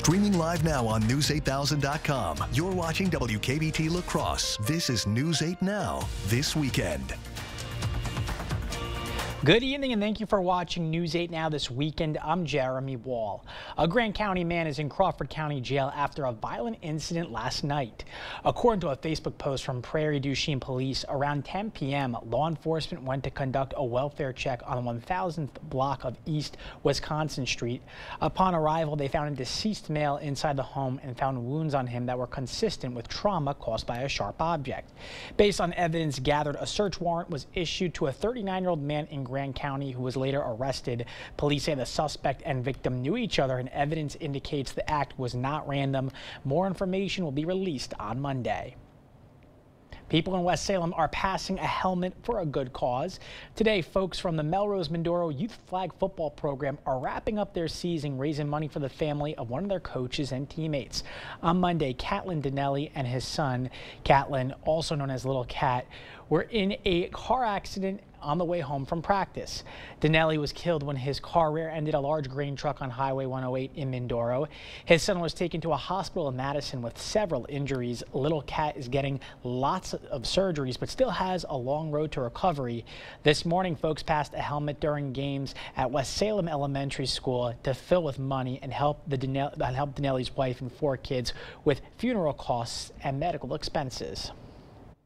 Streaming live now on News8000.com. You're watching WKBT La Crosse. This is News 8 Now, this weekend. Good evening and thank you for watching News 8 Now this weekend. I'm Jeremy Wall. A Grant County man is in Crawford County Jail after a violent incident last night. According to a Facebook post from Prairie du Chien Police, around 10 p.m., law enforcement went to conduct a welfare check on the 1000th block of East Wisconsin Street. Upon arrival, they found a deceased male inside the home and found wounds on him that were consistent with trauma caused by a sharp object. Based on evidence gathered, a search warrant was issued to a 39-year-old man in Grant County who was later arrested. Police say the suspect and victim knew each other, and evidence indicates the act was not random. More information will be released on Monday. People in West Salem are passing a helmet for a good cause. Today, folks from the Melrose Mindoro Youth Flag Football Program are wrapping up their season, raising money for the family of one of their coaches and teammates. On Monday, Catlin Donnelly and his son, Catlin, also known as Little Cat, were in a car accident on the way home from practice. Donnelly was killed when his car rear-ended a large grain truck on Highway 108 in Mindoro. His son was taken to a hospital in Madison with several injuries. Little Cat is getting lots of surgeries, but still has a long road to recovery. This morning, folks passed a helmet during games at West Salem Elementary School to fill with money and help Donnelly's wife and 4 kids with funeral costs and medical expenses.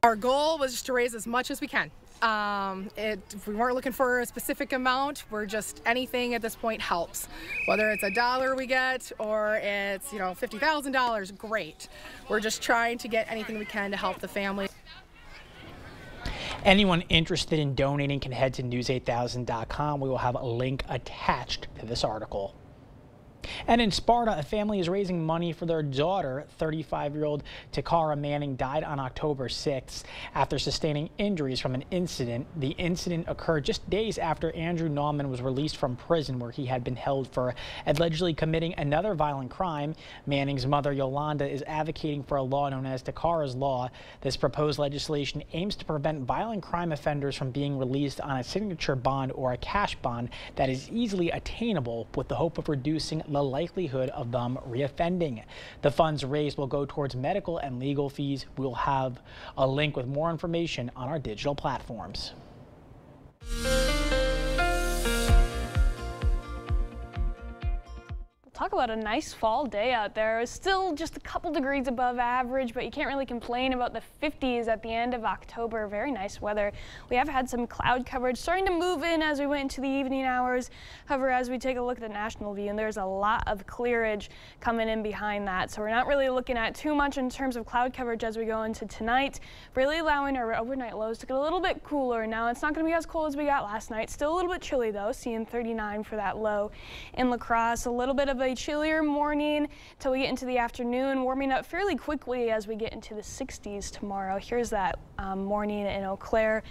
Our goal was just to raise as much as we can. If we weren't looking for a specific amount, we're just anything at this point helps. Whether it's $1 we get or it's, $50,000, great. We're just trying to get anything we can to help the family. Anyone interested in donating can head to News8000.com. We will have a link attached to this article. And in Sparta, a family is raising money for their daughter. 35-year-old Takara Manning died on October 6th after sustaining injuries from an incident. The incident occurred just days after Andrew Nauman was released from prison, where he had been held for allegedly committing another violent crime. Manning's mother, Yolanda, is advocating for a law known as Takara's Law. This proposed legislation aims to prevent violent crime offenders from being released on a signature bond or a cash bond that is easily attainable, with the hope of reducing the likelihood of them reoffending. The funds raised will go towards medical and legal fees. We'll have a link with more information on our digital platforms. Talk about a nice fall day out there. It's still just a couple degrees above average, but you can't really complain about the 50s at the end of October. Very nice weather. We have had some cloud coverage starting to move in as we went into the evening hours. However, as we take a look at the national view, and there's a lot of clearage coming in behind that. So we're not really looking at too much in terms of cloud coverage as we go into tonight, really allowing our overnight lows to get a little bit cooler. Now, it's not going to be as cold as we got last night. Still a little bit chilly though, seeing 39 for that low in La Crosse. A little bit of a chillier morning till we get into the afternoon, warming up fairly quickly as we get into the 60s tomorrow. Here's that morning in Eau Claire.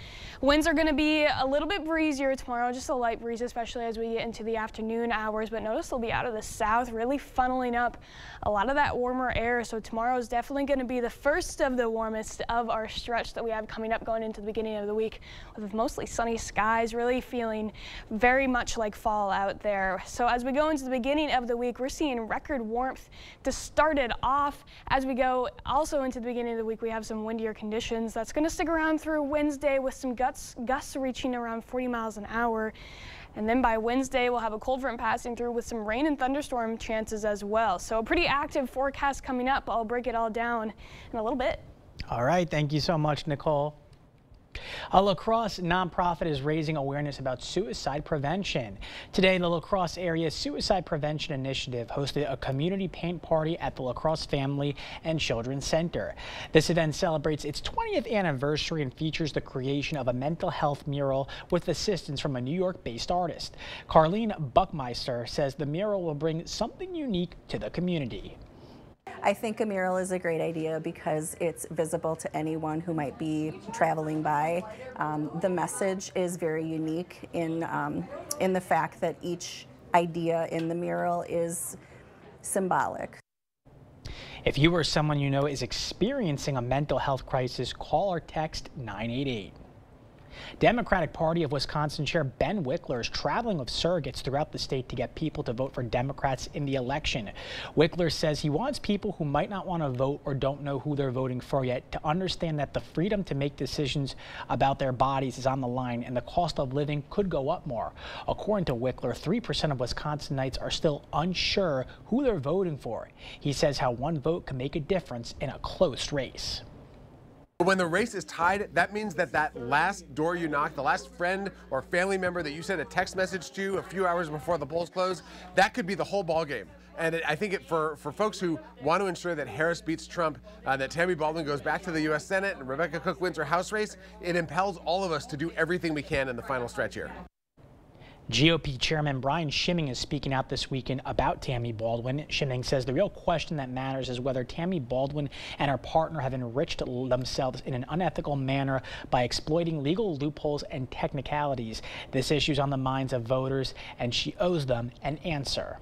Winds are going to be a little bit breezier tomorrow, just a light breeze, especially as we get into the afternoon hours, but notice they'll be out of the south, really funneling up a lot of that warmer air. So tomorrow is definitely going to be the first of the warmest of our stretch that we have coming up going into the beginning of the week, with mostly sunny skies, really feeling very much like fall out there. So as we go into the beginning of the week, we're seeing record warmth to start it off. As we go also into the beginning of the week, we have some windier conditions. That's going to stick around through Wednesday with some gusts reaching around 40 miles an hour. And then by Wednesday, we'll have a cold front passing through with some rain and thunderstorm chances as well. So a pretty active forecast coming up. I'll break it all down in a little bit. All right. Thank you so much, Nicole. A La Crosse nonprofit is raising awareness about suicide prevention. Today, the La Crosse Area Suicide Prevention Initiative hosted a community paint party at the La Crosse Family and Children's Center. This event celebrates its 20th anniversary and features the creation of a mental health mural with assistance from a New York-based artist. Carlene Buckmeister says the mural will bring something unique to the community. I think a mural is a great idea because it's visible to anyone who might be traveling by. The message is very unique in the fact that each idea in the mural is symbolic. If you or someone you know is experiencing a mental health crisis, call or text 988. Democratic Party of Wisconsin Chair Ben Wickler is traveling with surrogates throughout the state to get people to vote for Democrats in the election. Wickler says he wants people who might not want to vote or don't know who they're voting for yet to understand that the freedom to make decisions about their bodies is on the line and the cost of living could go up more. According to Wickler, 3% of Wisconsinites are still unsure who they're voting for. He says how one vote can make a difference in a close race. When the race is tied, that means that last door you knock, the last friend or family member that you sent a text message to a few hours before the polls close, that could be the whole ball game. And I think for folks who want to ensure that Harris beats Trump, that Tammy Baldwin goes back to the U.S. Senate and Rebecca Cook wins her House race, it impels all of us to do everything we can in the final stretch here. GOP Chairman Brian Schimming is speaking out this weekend about Tammy Baldwin. Schimming says the real question that matters is whether Tammy Baldwin and her partner have enriched themselves in an unethical manner by exploiting legal loopholes and technicalities. This issue is on the minds of voters, and she owes them an answer.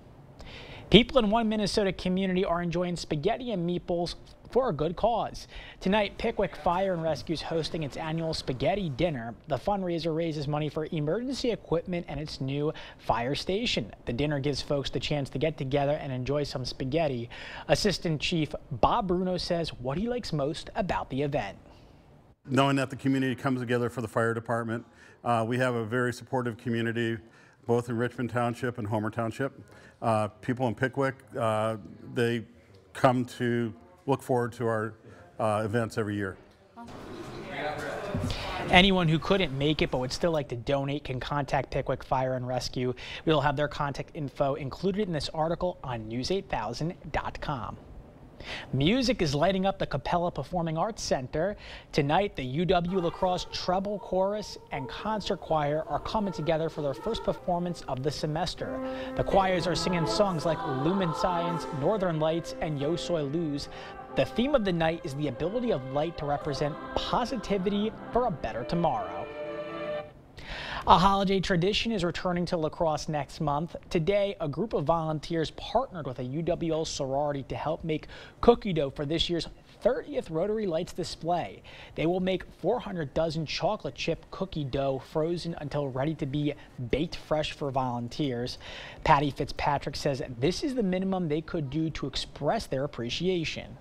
People in one Minnesota community are enjoying spaghetti and meatballs for a good cause. Tonight, Pickwick Fire and Rescue is hosting its annual spaghetti dinner. The fundraiser raises money for emergency equipment and its new fire station. The dinner gives folks the chance to get together and enjoy some spaghetti. Assistant Chief Bob Bruno says what he likes most about the event. Knowing that the community comes together for the fire department, we have a very supportive community, both in Richmond Township and Homer Township. People in Pickwick, they come to look forward to our events every year. Anyone who couldn't make it but would still like to donate can contact Pickwick Fire and Rescue. We'll have their contact info included in this article on news8000.com. Music is lighting up the Capella Performing Arts Center. Tonight, the UW La Crosse Treble Chorus and Concert Choir are coming together for their first performance of the semester. The choirs are singing songs like Lumen Science, Northern Lights, and Yo Soy Luz. The theme of the night is the ability of light to represent positivity for a better tomorrow. A holiday tradition is returning to La Crosse next month. Today, a group of volunteers partnered with a UWL sorority to help make cookie dough for this year's 30th Rotary Lights display. They will make 400 dozen chocolate chip cookie dough frozen until ready to be baked fresh for volunteers. Patty Fitzpatrick says this is the minimum they could do to express their appreciation.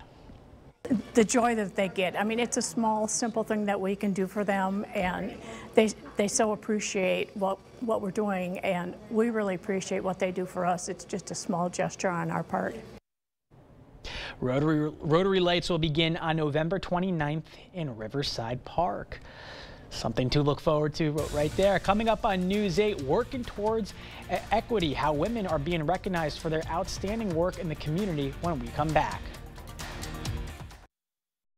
The joy that they get. I mean, it's a small, simple thing that we can do for them, and they so appreciate what we're doing, and we really appreciate what they do for us. It's just a small gesture on our part. Rotary Lights will begin on November 29th in Riverside Park. Something to look forward to right there. Coming up on News 8, working towards equity, how women are being recognized for their outstanding work in the community when we come back.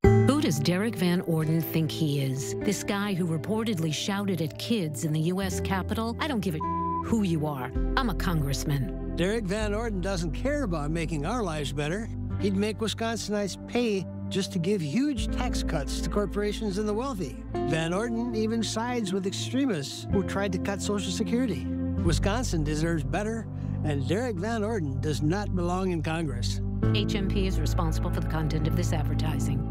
Who does Derek Van Orden think he is? This guy who reportedly shouted at kids in the U.S. Capitol? I don't give a who you are. I'm a congressman. Derek Van Orden doesn't care about making our lives better. He'd make Wisconsinites pay just to give huge tax cuts to corporations and the wealthy. Van Orden even sides with extremists who tried to cut Social Security. Wisconsin deserves better, and Derek Van Orden does not belong in Congress. HMP is responsible for the content of this advertising.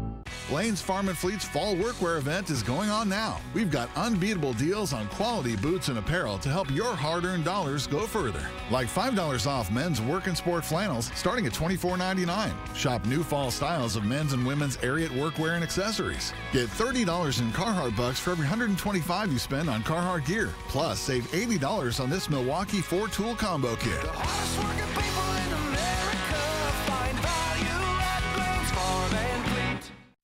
Blaine's Farm and Fleet's Fall Workwear event is going on now. We've got unbeatable deals on quality boots and apparel to help your hard-earned dollars go further. Like $5 off men's work and sport flannels starting at $24.99. Shop new fall styles of men's and women's Ariat workwear and accessories. Get $30 in Carhartt bucks for every $125 you spend on Carhartt gear. Plus, save $80 on this Milwaukee 4-tool combo kit.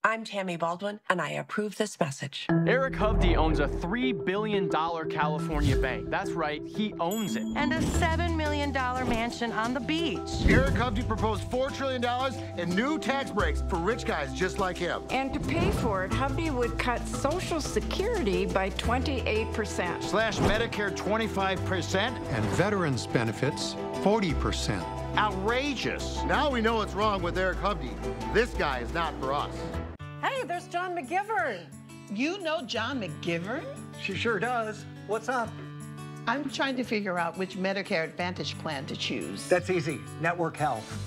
I'm Tammy Baldwin, and I approve this message. Eric Hovde owns a $3 billion California bank. That's right, he owns it. And a $7 million mansion on the beach. Eric Hovde proposed $4 trillion in new tax breaks for rich guys just like him. And to pay for it, Hovde would cut Social Security by 28%. Slash Medicare 25%. And veterans benefits 40%. Outrageous. Now we know what's wrong with Eric Hovde. This guy is not for us. Hey, there's John McGivern. You know John McGivern? She sure does. What's up? I'm trying to figure out which Medicare Advantage plan to choose. That's easy. Network Health.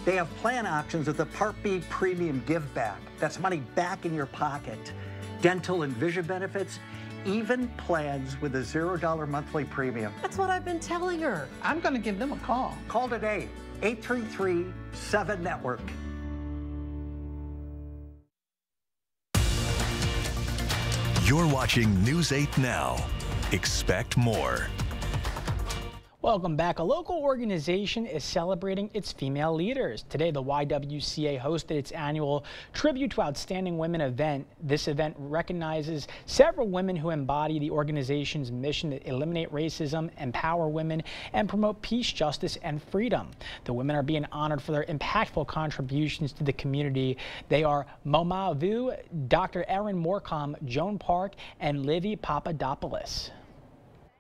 They have plan options with the Part B Premium Give Back. That's money back in your pocket. Dental and vision benefits, even plans with a $0 monthly premium. That's what I've been telling her. I'm going to give them a call. Call today, 833-7-NETWORK. You're watching News 8 Now. Expect more. Welcome back. A local organization is celebrating its female leaders. Today, the YWCA hosted its annual Tribute to Outstanding Women event. This event recognizes several women who embody the organization's mission to eliminate racism, empower women, and promote peace, justice, and freedom. The women are being honored for their impactful contributions to the community. They are Moma Vu, Dr. Erin Morecom, Joan Park, and Livy Papadopoulos.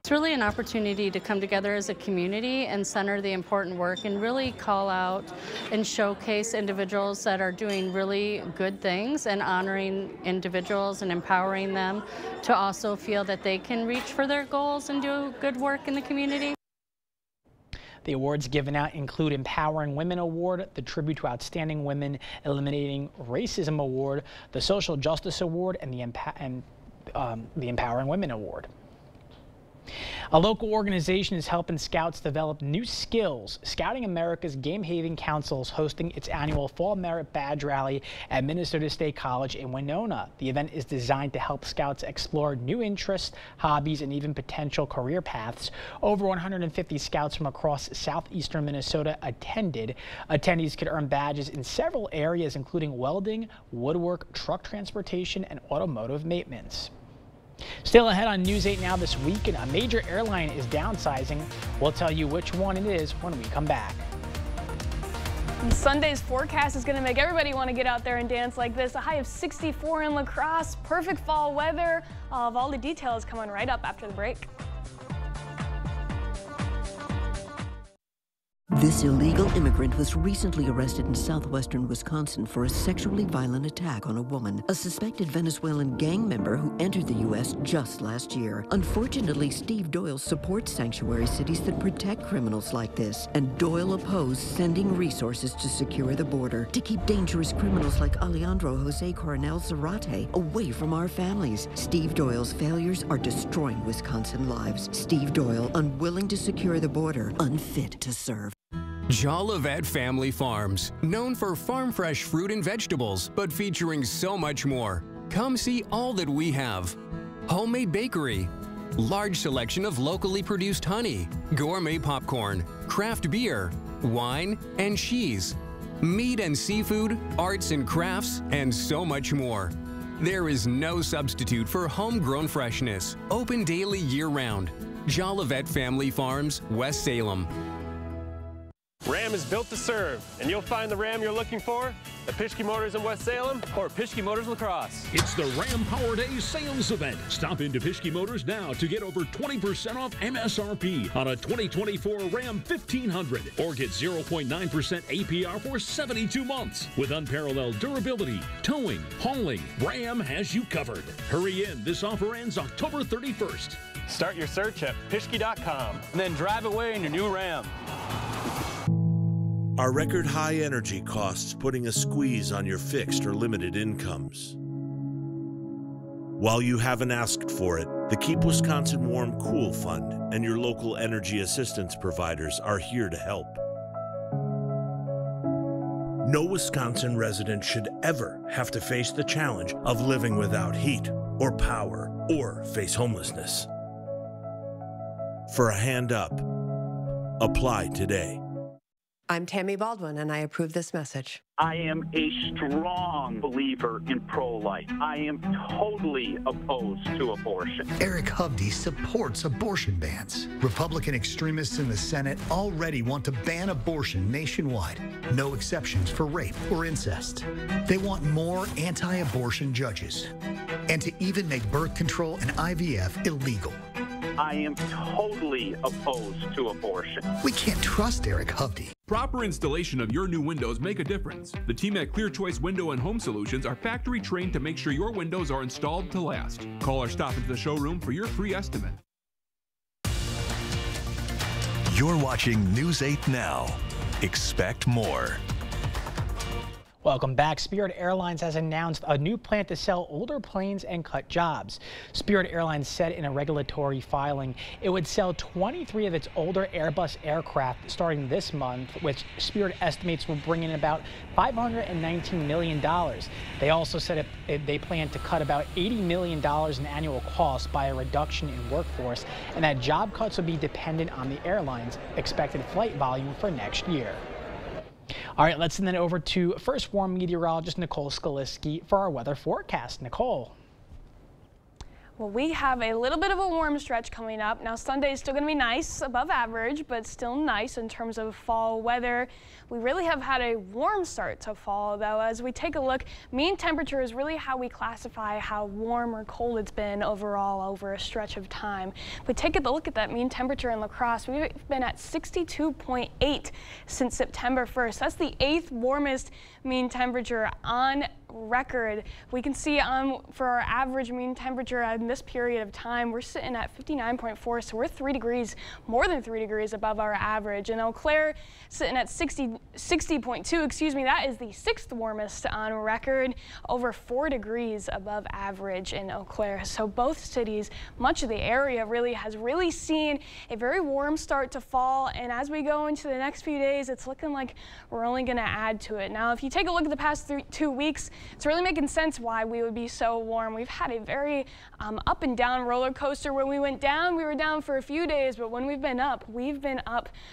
It's really an opportunity to come together as a community and center the important work and really call out and showcase individuals that are doing really good things and honoring individuals and empowering them to also feel that they can reach for their goals and do good work in the community. The awards given out include Empowering Women Award, the Tribute to Outstanding Women Eliminating Racism Award, the Social Justice Award, and the Empowering Women Award. A local organization is helping scouts develop new skills. Scouting America's Game Haven Council is hosting its annual Fall Merit Badge Rally at Minnesota State College in Winona. The event is designed to help scouts explore new interests, hobbies, and even potential career paths. Over 150 scouts from across southeastern Minnesota attended. Attendees could earn badges in several areas, including welding, woodwork, truck transportation, and automotive maintenance. Still ahead on News 8 Now this week, a major airline is downsizing. We'll tell you which one it is when we come back. And Sunday's forecast is going to make everybody want to get out there and dance like this. A high of 64 in La Crosse, perfect fall weather. All the details coming right up after the break. This illegal immigrant was recently arrested in southwestern Wisconsin for a sexually violent attack on a woman, a suspected Venezuelan gang member who entered the U.S. just last year. Unfortunately, Steve Doyle supports sanctuary cities that protect criminals like this, and Doyle opposed sending resources to secure the border to keep dangerous criminals like Alejandro Jose Coronel Zarate away from our families. Steve Doyle's failures are destroying Wisconsin lives. Steve Doyle, unwilling to secure the border, unfit to serve. Jolivet Family Farms, known for farm fresh fruit and vegetables, but featuring so much more. Come see all that we have. Homemade bakery, large selection of locally produced honey, gourmet popcorn, craft beer, wine, and cheese, meat and seafood, arts and crafts, and so much more. There is no substitute for homegrown freshness. Open daily year-round. Jolivet Family Farms, West Salem. Ram is built to serve, and you'll find the Ram you're looking for at Pischke Motors in West Salem or Pischke Motors La Crosse. It's the Ram Power Day sales event. Stop into Pischke Motors now to get over 20% off MSRP on a 2024 Ram 1500 or get 0.9% APR for 72 months. With unparalleled durability, towing, hauling, Ram has you covered. Hurry in. This offer ends October 31st. Start your search at Pischke.com and then drive away in your new Ram. Are record high energy costs putting a squeeze on your fixed or limited incomes? While you haven't asked for it, the Keep Wisconsin Warm Cool Fund and your local energy assistance providers are here to help. No Wisconsin resident should ever have to face the challenge of living without heat or power or face homelessness. For a hand up, apply today. I'm Tammy Baldwin, and I approve this message. I am a strong believer in pro-life. I am totally opposed to abortion. Eric Hovde supports abortion bans. Republican extremists in the Senate already want to ban abortion nationwide. No exceptions for rape or incest. They want more anti-abortion judges and to even make birth control and IVF illegal. I am totally opposed to abortion. We can't trust Eric Hovde. Proper installation of your new windows make a difference. The team at Clear Choice Window and Home Solutions are factory trained to make sure your windows are installed to last. Call or stop into the showroom for your free estimate. You're watching News 8 Now. Expect more. Welcome back. Spirit Airlines has announced a new plan to sell older planes and cut jobs. Spirit Airlines said in a regulatory filing it would sell 23 of its older Airbus aircraft starting this month, which Spirit estimates will bring in about $519 million. They also said they plan to cut about $80 million in annual costs by a reduction in workforce, and that job cuts will be dependent on the airline's expected flight volume for next year. All right, let's send it over to First Warn meteorologist Nicole Skaliski for our weather forecast. Nicole. Well, we have a little bit of a warm stretch coming up. Now, Sunday is still going to be nice, above average, but still nice in terms of fall weather. We really have had a warm start to fall, though. As we take a look, mean temperature is really how we classify how warm or cold it's been overall over a stretch of time. If we take a look at that mean temperature in La Crosse, we've been at 62.8 since September 1st. That's the 8th warmest mean temperature on record. We can see for our average mean temperature in this period of time, we're sitting at 59.4, so we're 3 degrees, more than 3 degrees above our average. And Eau Claire sitting at 60.2, excuse me, that is the 6th warmest on record, over 4 degrees above average in Eau Claire. So both cities, much of the area has really seen a very warm start to fall, and as we go into the next few days, it's looking like we're only going to add to it. Now, if you take a look at the past 2 weeks, it's really making sense why we would be so warm. We've had a very up and down roller coaster. When we went down, we were down for a few days, but when we've been up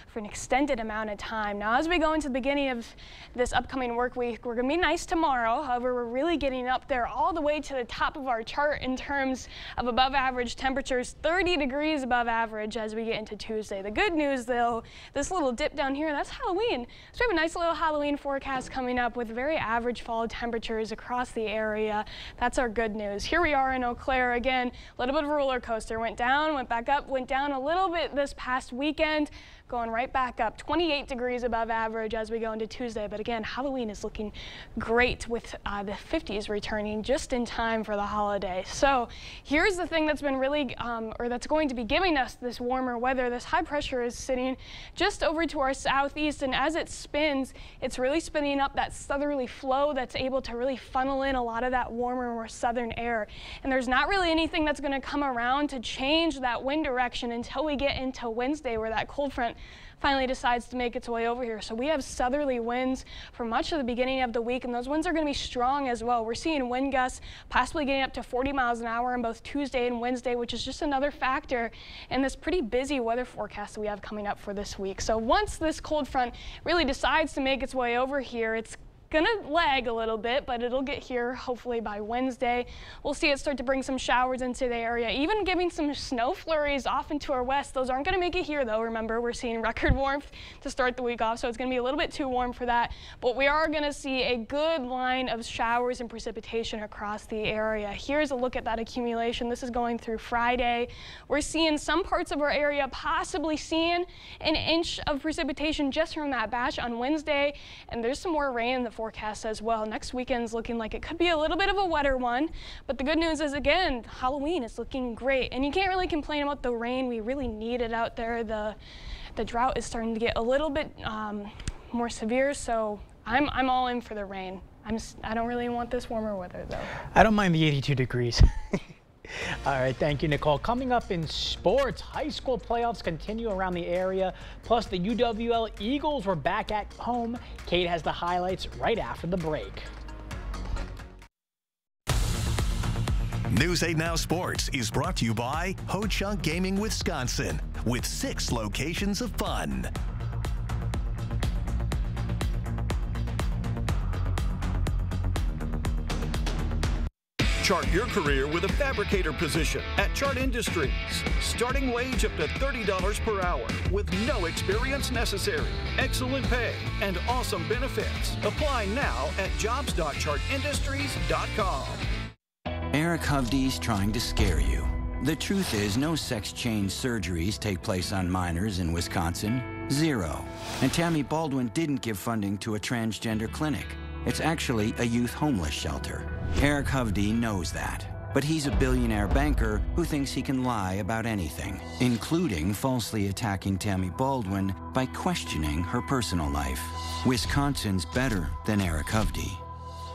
for an extended amount of time. Now, as we go into the beginning of this upcoming work week, we're going to be nice tomorrow. However, we're really getting up there all the way to the top of our chart in terms of above average temperatures, 30 degrees above average as we get into Tuesday. The good news, though, this little dip down here, that's Halloween. So we have a nice little Halloween forecast coming up with very average fall temperatures across the area. That's our good news. Here we are in Eau Claire again, a little bit of a roller coaster. Went down, went back up, went down a little bit this past weekend, going right back up, 28 degrees above average as we go into Tuesday. But again, Halloween is looking great with the 50s returning just in time for the holiday. So here's the thing that's been really, or that's going to be giving us this warmer weather. This high pressure is sitting just over to our southeast, and as it spins, it's really spinning up that southerly flow that's able to really funnel in a lot of that warmer, more southern air. And there's not really anything that's going to come around to change that wind direction until we get into Wednesday, where that cold front finally decides to make its way over here. So we have southerly winds for much of the beginning of the week, and those winds are going to be strong as well. We're seeing wind gusts possibly getting up to 40 miles an hour on both Tuesday and Wednesday, which is just another factor in this pretty busy weather forecast that we have coming up for this week. So once this cold front really decides to make its way over here, it's gonna lag a little bit, but it'll get here hopefully by Wednesday. We'll see it start to bring some showers into the area, even giving some snow flurries off into our west. Those aren't gonna make it here though. Remember, we're seeing record warmth to start the week off, so it's gonna be a little bit too warm for that. But we are gonna see a good line of showers and precipitation across the area. Here's a look at that accumulation. This is going through Friday. We're seeing some parts of our area possibly seeing an inch of precipitation just from that batch on Wednesday, and there's some more rain in the forecast as well. Next weekend's looking like it could be a little bit of a wetter one, but the good news is, again, Halloween is looking great, and you can't really complain about the rain. We really need it out there. The drought is starting to get a little bit more severe, so I'm all in for the rain. I don't really want this warmer weather though. I don't mind the 82 degrees. All right, thank you, Nicole. Coming up in sports, high school playoffs continue around the area. Plus, the UWL Eagles were back at home. Kate has the highlights right after the break. News 8 Now Sports is brought to you by Ho Chunk Gaming Wisconsin, with 6 locations of fun. Chart your career with a fabricator position at Chart Industries. Starting wage up to $30 per hour with no experience necessary. Excellent pay and awesome benefits. Apply now at jobs.chartindustries.com. Eric Hovde's trying to scare you. The truth is, no sex change surgeries take place on minors in Wisconsin. 0. And Tammy Baldwin didn't give funding to a transgender clinic. It's actually a youth homeless shelter. Eric Hovde knows that, but he's a billionaire banker who thinks he can lie about anything, including falsely attacking Tammy Baldwin by questioning her personal life. Wisconsin's better than Eric Hovde.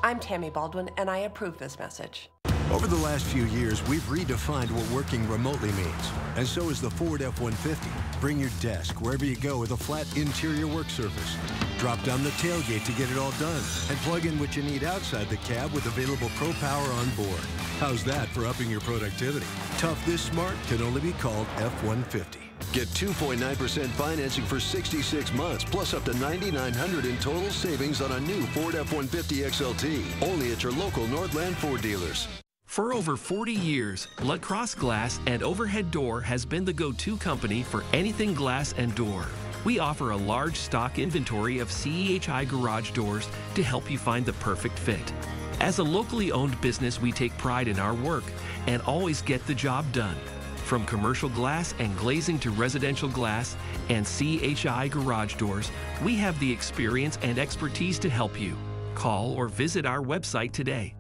I'm Tammy Baldwin, and I approve this message. Over the last few years, we've redefined what working remotely means, and so is the Ford F-150. Bring your desk wherever you go with a flat interior work surface. Drop down the tailgate to get it all done, and plug in what you need outside the cab with available Pro Power on board. How's that for upping your productivity? Tough this smart can only be called F-150. Get 2.9% financing for 66 months, plus up to $9,900 in total savings on a new Ford F-150 XLT. Only at your local Nordland Ford dealers. For over 40 years, Lacrosse Glass and Overhead Door has been the go-to company for anything glass and door. We offer a large stock inventory of CEHI garage doors to help you find the perfect fit. As a locally owned business, we take pride in our work and always get the job done. From commercial glass and glazing to residential glass and CHI garage doors, we have the experience and expertise to help you. Call or visit our website today.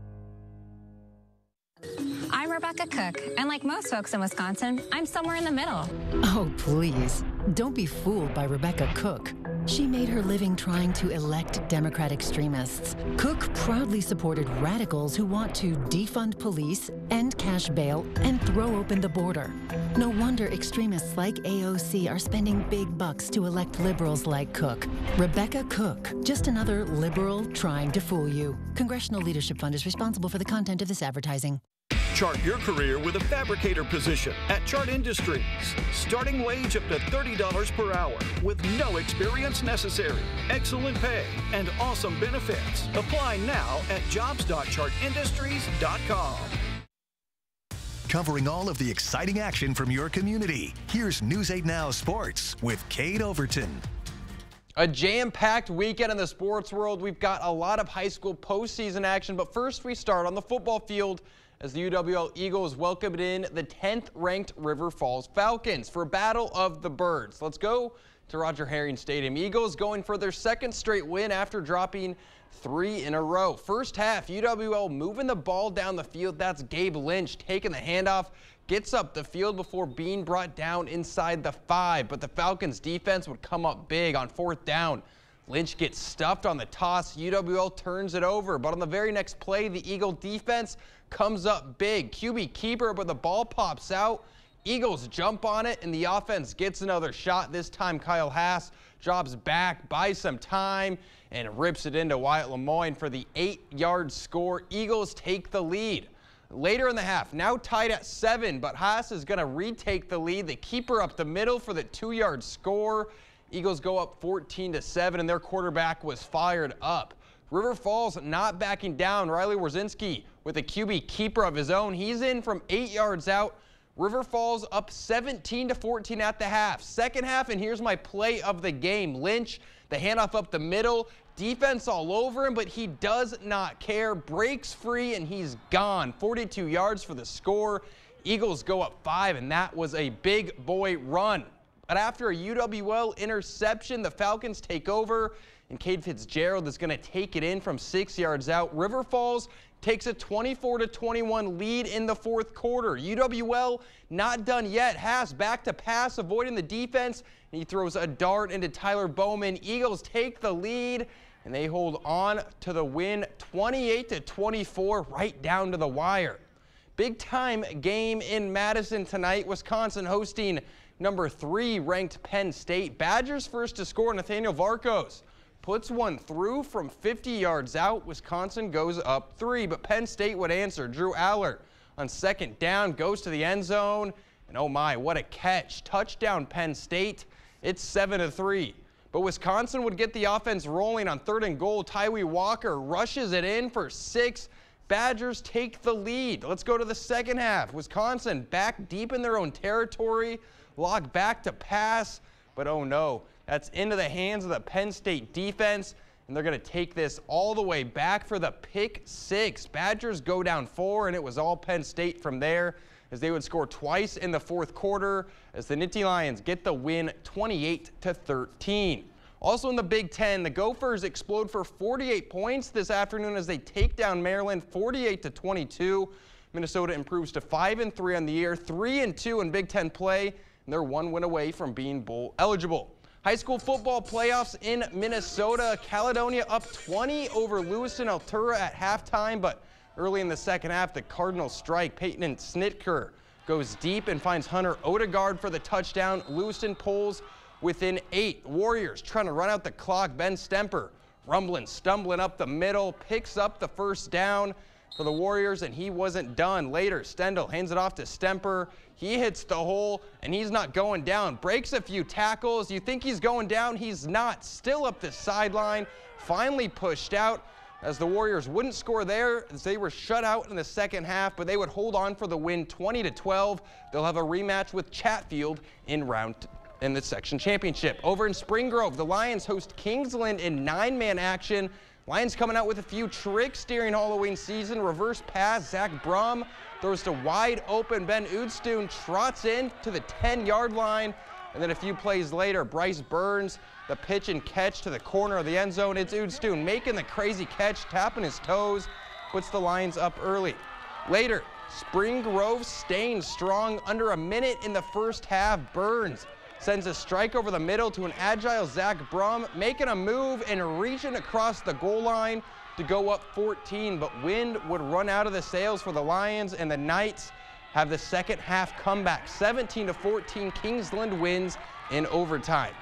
I'm Rebecca Cook, and like most folks in Wisconsin, I'm somewhere in the middle. Oh, please. Don't be fooled by Rebecca Cook. She made her living trying to elect Democrat extremists. Cook proudly supported radicals who want to defund police, end cash bail, and throw open the border. No wonder extremists like AOC are spending big bucks to elect liberals like Cook. Rebecca Cook, just another liberal trying to fool you. Congressional Leadership Fund is responsible for the content of this advertising. Chart your career with a fabricator position at Chart Industries. Starting wage up to $30 per hour with no experience necessary. Excellent pay and awesome benefits. Apply now at jobs.chartindustries.com. Covering all of the exciting action from your community, here's News 8 Now Sports with Kate Overton. A jam-packed weekend in the sports world. We've got a lot of high school postseason action, but first we start on the football field as the UWL Eagles welcomed in the 10th-ranked River Falls Falcons for Battle of the Birds. Let's go to Roger Herring Stadium. Eagles going for their second straight win after dropping 3 in a row. First half, UWL moving the ball down the field. That's Gabe Lynch taking the handoff, gets up the field before being brought down inside the 5. But the Falcons defense would come up big on 4th down. Lynch gets stuffed on the toss. UWL turns it over, but on the very next play, the Eagle defense comes up big. QB keeper, but the ball pops out. Eagles jump on it, and the offense gets another shot. This time, Kyle Haas drops back, buys some time, and rips it into Wyatt Lemoyne for the 8-yard score. Eagles take the lead. Later in the half, now tied at 7, but Haas is going to retake the lead. The keeper up the middle for the 2-yard score. Eagles go up 14-7, and their quarterback was fired up. River Falls not backing down. Riley Warzinski with a QB keeper of his own. He's in from 8 yards out. River Falls up 17-14 at the half. Second half, and here's my play of the game. Lynch, the handoff up the middle. Defense all over him, but he does not care. Breaks free, and he's gone. 42 yards for the score. Eagles go up 5, and that was a big boy run. But after a UWL interception, the Falcons take over, and Cade Fitzgerald is going to take it in from 6 yards out. River Falls takes a 24-21 lead in the 4th quarter. UWL not done yet. Haas back to pass, avoiding the defense, and he throws a dart into Tyler Bowman. Eagles take the lead, and they hold on to the win 28-24 right down to the wire. Big time game in Madison tonight. Wisconsin hosting number 3 ranked Penn State. Badgers first to score. Nathaniel Varkos puts one through from 50 yards out. Wisconsin goes up 3, but Penn State would answer. Drew Aller on 2nd down goes to the end zone, and oh my, what a catch. Touchdown Penn State. It's 7-3. But Wisconsin would get the offense rolling on 3rd and goal. Tyree Walker rushes it in for 6. Badgers take the lead. Let's go to the second half. Wisconsin back deep in their own territory. Lock back to pass, but oh no, that's into the hands of the Penn State defense, and they're going to take this all the way back for the pick 6. Badgers go down 4, and it was all Penn State from there, as they would score twice in the 4th quarter, as the Nittany Lions get the win 28-13. Also in the Big Ten, the Gophers explode for 48 points this afternoon as they take down Maryland 48-22. Minnesota improves to 5-3 on the year, 3-2 in Big Ten play, and they're 1 win away from being bowl eligible. High school football playoffs in Minnesota. Caledonia up 20 over Lewiston Altura at halftime, but early in the second half, the Cardinals strike. Peyton Snitker goes deep and finds Hunter Odegaard for the touchdown. Lewiston pulls within 8. Warriors trying to run out the clock. Ben Stemper rumbling, stumbling up the middle, picks up the first down for the Warriors, and he wasn't done. Later, Stendel hands it off to Stemper. He hits the hole, and he's not going down. Breaks a few tackles. You think he's going down. He's not. Still up the sideline. Finally pushed out as the Warriors wouldn't score there as they were shut out in the second half, but they would hold on for the win 20-12. They'll have a rematch with Chatfield in the section championship. Over in Spring Grove, the Lions host Kingsland in 9-man action. Lions coming out with a few tricks during Halloween season. Reverse pass, Zach Brum throws to wide open. Ben Oudstoon trots in to the 10-yard line. And then a few plays later, Bryce Burns, the pitch and catch to the corner of the end zone. It's Oudstoon making the crazy catch, tapping his toes, puts the Lions up early. Later, Spring Grove staying strong under a minute in the first half. Burns sends a strike over the middle to an agile Zach Brum, making a move and reaching across the goal line to go up 14, but wind would run out of the sails for the Lions, and the Knights have the second half comeback. 17-14, Kingsland wins in overtime.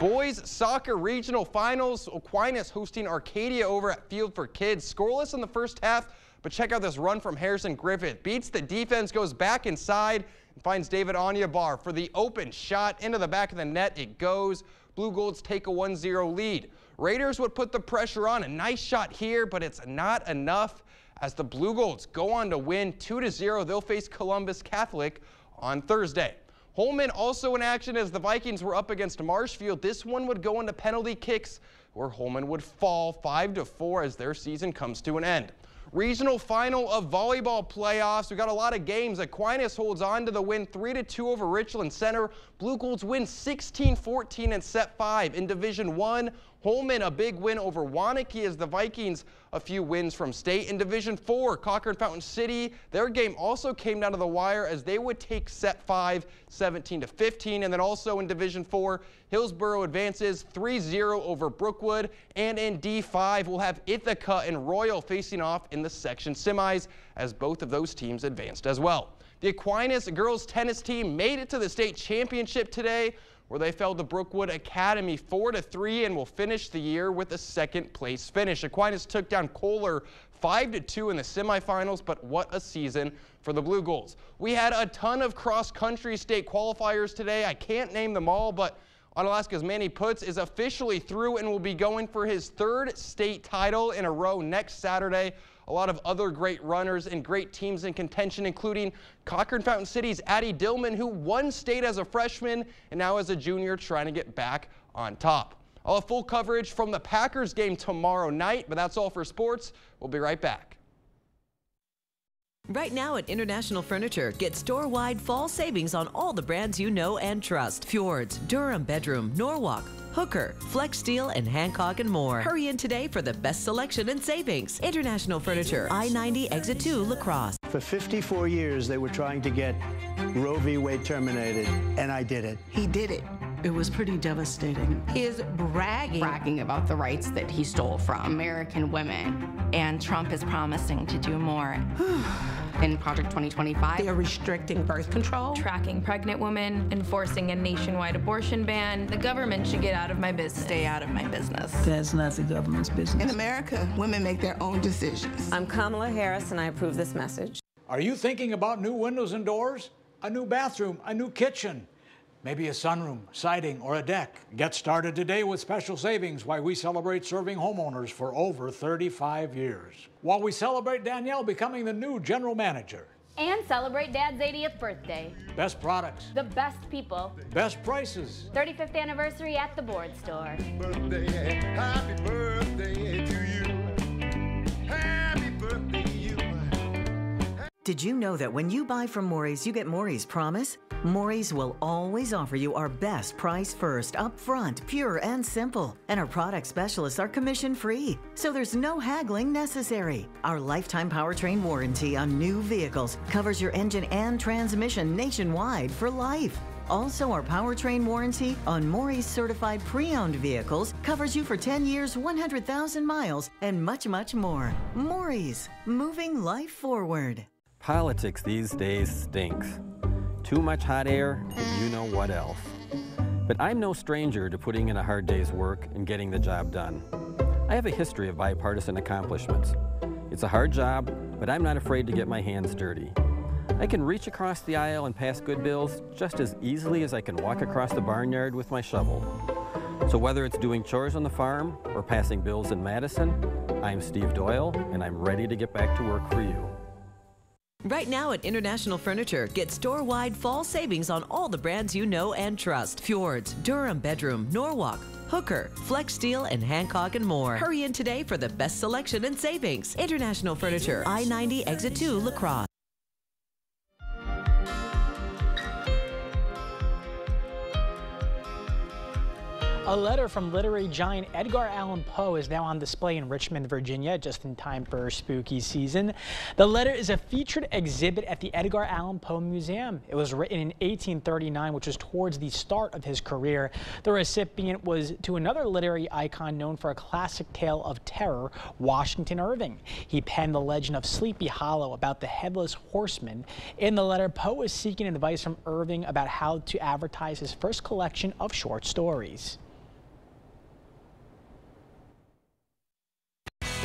Boys soccer regional finals, Aquinas hosting Arcadia over at Field for Kids. Scoreless in the first half, but check out this run from Harrison Griffith. Beats the defense, goes back inside, and finds David Onyebar for the open shot into the back of the net. It goes. Blue Golds take a 1-0 lead. Raiders would put the pressure on. A nice shot here, but it's not enough as the Blue Golds go on to win 2-0. They'll face Columbus Catholic on Thursday. Holman also in action as the Vikings were up against Marshfield. This one would go into penalty kicks where Holman would fall 5-4 as their season comes to an end. Regional final of volleyball playoffs. We got a lot of games. Aquinas holds on to the win 3-2 over Richland Center. Blue Golds win 16-14 in set 5. In Division 1, Holman a big win over Waunakee as the Vikings a few wins from state. In Division 4, Cochrane Fountain City, their game also came down to the wire as they would take set 5 17-15. And then also in Division 4, Hillsborough advances 3-0 over Brookwood. And in D5, we'll have Ithaca and Royal facing off in the section semis as both of those teams advanced as well. The Aquinas girls tennis team made it to the state championship today, where they fell to Brookwood Academy 4-3 and will finish the year with a second place finish. Aquinas took down Kohler 5-2 in the semifinals, but what a season for the Blue Golds. We had a ton of cross-country state qualifiers today. I can't name them all, but Onalaska's Manny Putz is officially through and will be going for his 3rd state title in a row next Saturday. A lot of other great runners and great teams in contention, including Cochrane Fountain City's Addie Dillman, who won state as a freshman and now as a junior trying to get back on top. I'll have full coverage from the Packers game tomorrow night, but that's all for sports. We'll be right back. Right now at International Furniture, get store-wide fall savings on all the brands you know and trust. Fjords, Durham Bedroom, Norwalk, Hooker, Flex Steel, and Hancock and more. Hurry in today for the best selection and savings. International Furniture, I-90 Exit 2, La Crosse. For 54 years, they were trying to get Roe v. Wade terminated, and I did it. He did it. It was pretty devastating. He is bragging about the rights that he stole from American women. And Trump is promising to do more. In Project 2025, they are restricting birth control, tracking pregnant women, enforcing a nationwide abortion ban. The government should get out of my business. Stay out of my business. That's not the government's business. In America, women make their own decisions. I'm Kamala Harris, and I approve this message. Are you thinking about new windows and doors? A new bathroom, a new kitchen? Maybe a sunroom, siding, or a deck. Get started today with special savings while we celebrate serving homeowners for over 35 years. While we celebrate Danielle becoming the new general manager. And celebrate Dad's 80th birthday. Best products. The best people. Best prices. 35th anniversary at the Board Store. Happy birthday to you. Happy birthday to you. Did you know that when you buy from Maury's, you get Maury's Promise? Maury's will always offer you our best price first, upfront, pure and simple. And our product specialists are commission-free, so there's no haggling necessary. Our lifetime powertrain warranty on new vehicles covers your engine and transmission nationwide for life. Also, our powertrain warranty on Maury's certified pre-owned vehicles covers you for 10 years, 100,000 miles, and much, much more. Maury's, moving life forward. Politics these days stinks. Too much hot air, and you know what else. But I'm no stranger to putting in a hard day's work and getting the job done. I have a history of bipartisan accomplishments. It's a hard job, but I'm not afraid to get my hands dirty. I can reach across the aisle and pass good bills just as easily as I can walk across the barnyard with my shovel. So whether it's doing chores on the farm or passing bills in Madison, I'm Steve Doyle, and I'm ready to get back to work for you. Right now at International Furniture, get store-wide fall savings on all the brands you know and trust. Fjords, Durham Bedroom, Norwalk, Hooker, Flex Steel, and Hancock and more. Hurry in today for the best selection and savings. International Furniture, I-90 Exit 2, La Crosse. A letter from literary giant Edgar Allan Poe is now on display in Richmond, Virginia, just in time for spooky season. The letter is a featured exhibit at the Edgar Allan Poe Museum. It was written in 1839, which was towards the start of his career. The recipient was to another literary icon known for a classic tale of terror, Washington Irving. He penned the legend of Sleepy Hollow about the Headless Horseman. In the letter, Poe is seeking advice from Irving about how to advertise his first collection of short stories.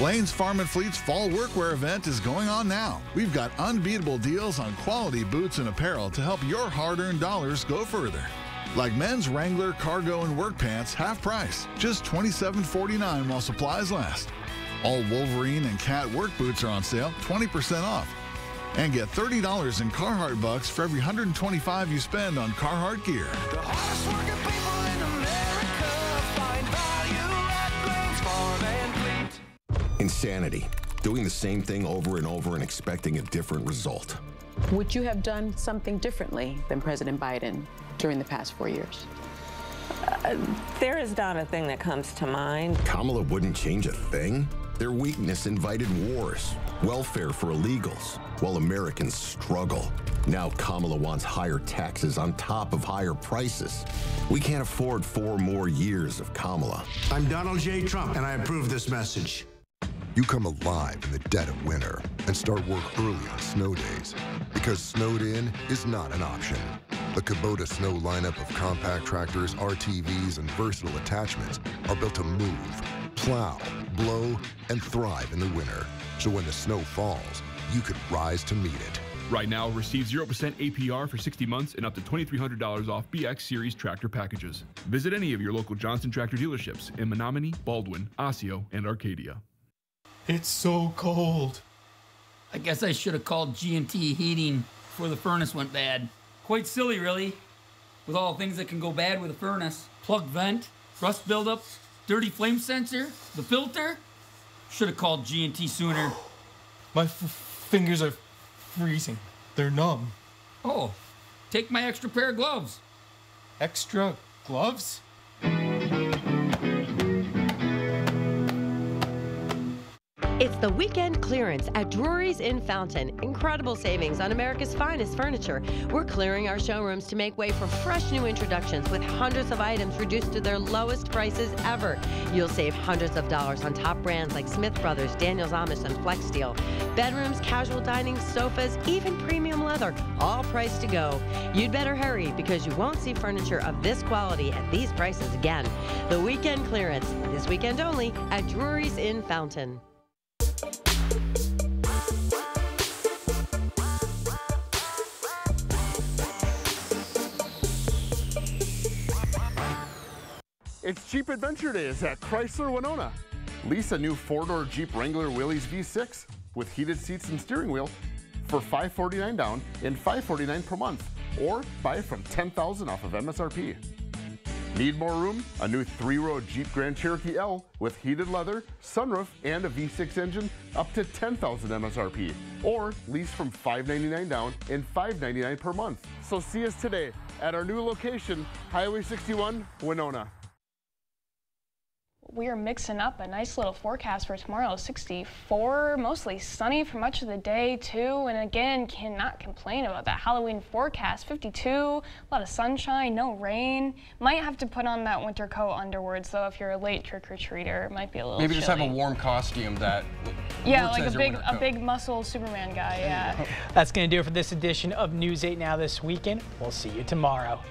Lane's Farm & Fleet's Fall Workwear event is going on now. We've got unbeatable deals on quality boots and apparel to help your hard-earned dollars go further. Like men's Wrangler, cargo, and work pants, half price, just $27.49 while supplies last. All Wolverine and Cat work boots are on sale, 20% off. And get $30 in Carhartt bucks for every $125 you spend on Carhartt gear. The hardest working people in America find value at Lane's Farm & Fleet. Insanity. Doing the same thing over and over and expecting a different result. Would you have done something differently than President Biden during the past 4 years? There is not a thing that comes to mind. Kamala wouldn't change a thing? Their weakness invited wars, welfare for illegals, while Americans struggle. Now Kamala wants higher taxes on top of higher prices. We can't afford 4 more years of Kamala. I'm Donald J. Trump, and I approve this message. You come alive in the dead of winter and start work early on snow days, because snowed in is not an option. The Kubota Snow lineup of compact tractors, RTVs, and versatile attachments are built to move, plow, blow, and thrive in the winter. So when the snow falls, you could rise to meet it. Right now, receive 0% APR for 60 months and up to $2,300 off BX Series tractor packages. Visit any of your local Johnson Tractor dealerships in Menominee, Baldwin, Osseo, and Arcadia. It's so cold. I guess I should have called G&T Heating before the furnace went bad. Quite silly, really, with all the things that can go bad with a furnace. Plug vent, rust buildup, dirty flame sensor, the filter. Should have called G&T sooner. My fingers are freezing. They're numb. Oh, take my extra pair of gloves. Extra gloves? It's the weekend clearance at Drury's in Fountain. Incredible savings on America's finest furniture. We're clearing our showrooms to make way for fresh new introductions with hundreds of items reduced to their lowest prices ever. You'll save hundreds of dollars on top brands like Smith Brothers, Daniels Amish, and Flex Steel. Bedrooms, casual dining, sofas, even premium leather, all priced to go. You'd better hurry because you won't see furniture of this quality at these prices again. The weekend clearance, this weekend only at Drury's in Fountain. It's Jeep Adventure Days at Chrysler Winona. Lease a new 4-door Jeep Wrangler Willys V6 with heated seats and steering wheel for $549 down and $549 per month, or buy from $10,000 off of MSRP. Need more room? A new 3-row Jeep Grand Cherokee L with heated leather, sunroof, and a V6 engine up to $10,000 MSRP, or lease from $599 down and $599 per month. So see us today at our new location, Highway 61, Winona. We are mixing up a nice little forecast for tomorrow. 64, mostly sunny for much of the day too. And again, cannot complain about that Halloween forecast. 52, a lot of sunshine, no rain. Might have to put on that winter coat underwards though if you're a late trick-or-treater. It might be a little Maybe just chilly. have a warm costume that yeah, works like as a big muscle Superman guy, yeah. That's going to do it for this edition of News 8 Now This Weekend. We'll see you tomorrow.